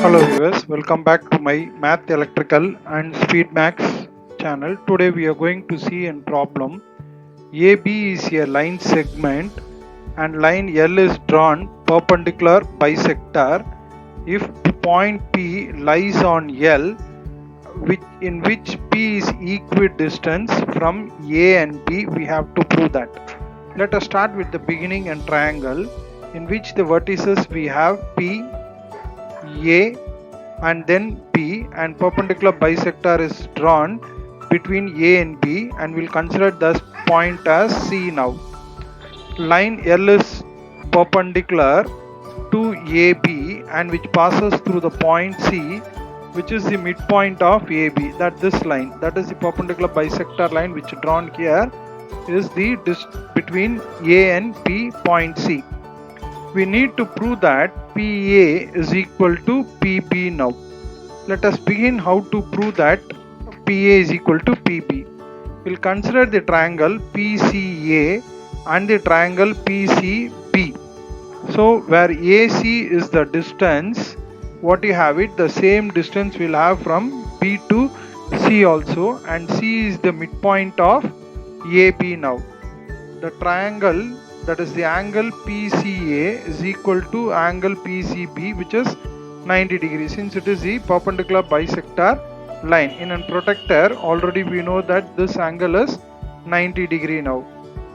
Hello viewers, welcome back to my Math Electrical and Speedmax channel. Today we are going to see a problem. AB is a line segment and line L is drawn perpendicular bisector if point P lies on L in which P is equidistant from A and B. We have to prove that. Let us start with the beginning and triangle in which the vertices we have P, A and then B, and perpendicular bisector is drawn between A and B, and we'll consider this point as C now. Line L is perpendicular to AB and which passes through the point C, which is the midpoint of AB. This line, that is the perpendicular bisector line which drawn here, is the between A and B point C. We need to prove that PA is equal to PB now. Let us begin how to prove that PA is equal to PB. We'll consider the triangle PCA and the triangle PCB. So where AC is the distance, what you have it, the same distance we'll have from B to C also, and C is the midpoint of AB now. The triangle, that is the angle PCA, is equal to angle PCB, which is 90 degrees, since it is the perpendicular bisector line. In a protector, already we know that this angle is 90 degree now.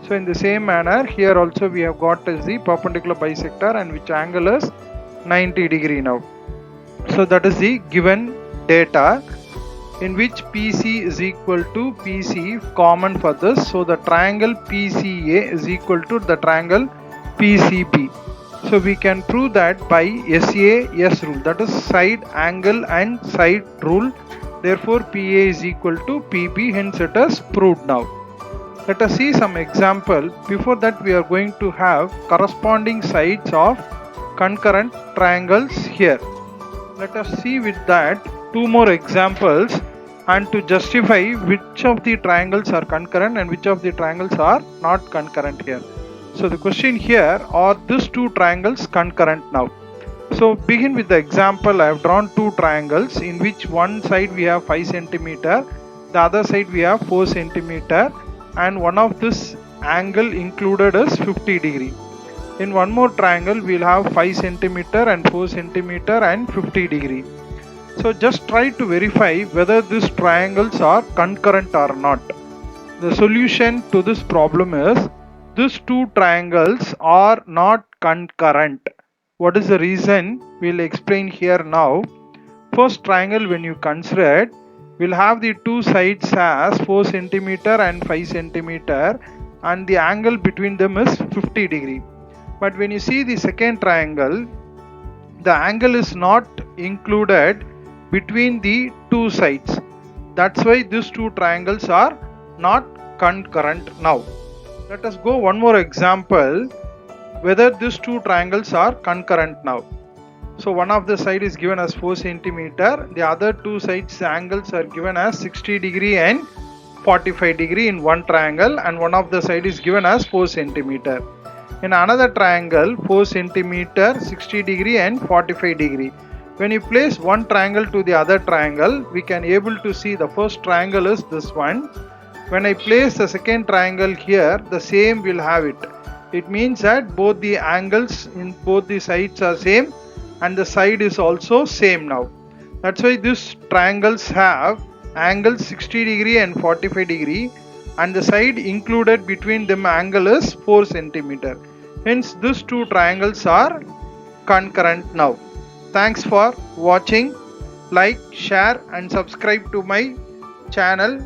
So in the same manner, here also we have got as the perpendicular bisector and which angle is 90 degree now. So that is the given data in which PC is equal to PC common for this. So the triangle PCA is equal to the triangle PCB. So we can prove that by SAS rule, that is side angle and side rule. Therefore PA is equal to PB, hence it is proved now. Let us see some example. Before that, we are going to have corresponding sides of concurrent triangles here. Let us see with that two more examples and to justify which of the triangles are concurrent and which of the triangles are not concurrent here. So the question here, are these two triangles concurrent now? So begin with the example. I have drawn two triangles in which one side we have 5 centimeter, the other side we have 4 centimeter, and one of this angle included is 50 degree. In one more triangle we will have 5 centimeter and 4 centimeter and 50 degree. So just try to verify whether these triangles are concurrent or not. The solution to this problem is these two triangles are not concurrent. What is the reason? We'll explain here now. First triangle, when you consider it, we'll have the two sides as 4 centimeter and 5 centimeter and the angle between them is 50 degree. But when you see the second triangle, the angle is not included between the two sides. That's why these two triangles are not concurrent now. Let us go one more example whether these two triangles are concurrent now. So one of the side is given as 4 centimeter, the other two sides angles are given as 60 degree and 45 degree in one triangle, and one of the side is given as 4 centimeter. In another triangle, 4 centimeter, 60 degree and 45 degree. When you place one triangle to the other triangle, we can able to see the first triangle is this one. When I place the second triangle here, the same will have it. It means that both the angles in both the sides are same and the side is also same now. That's why these triangles have angles 60 degree and 45 degree and the side included between them angle is 4 centimeter. Hence these two triangles are concurrent now. Thanks for watching. Like, share and subscribe to my channel.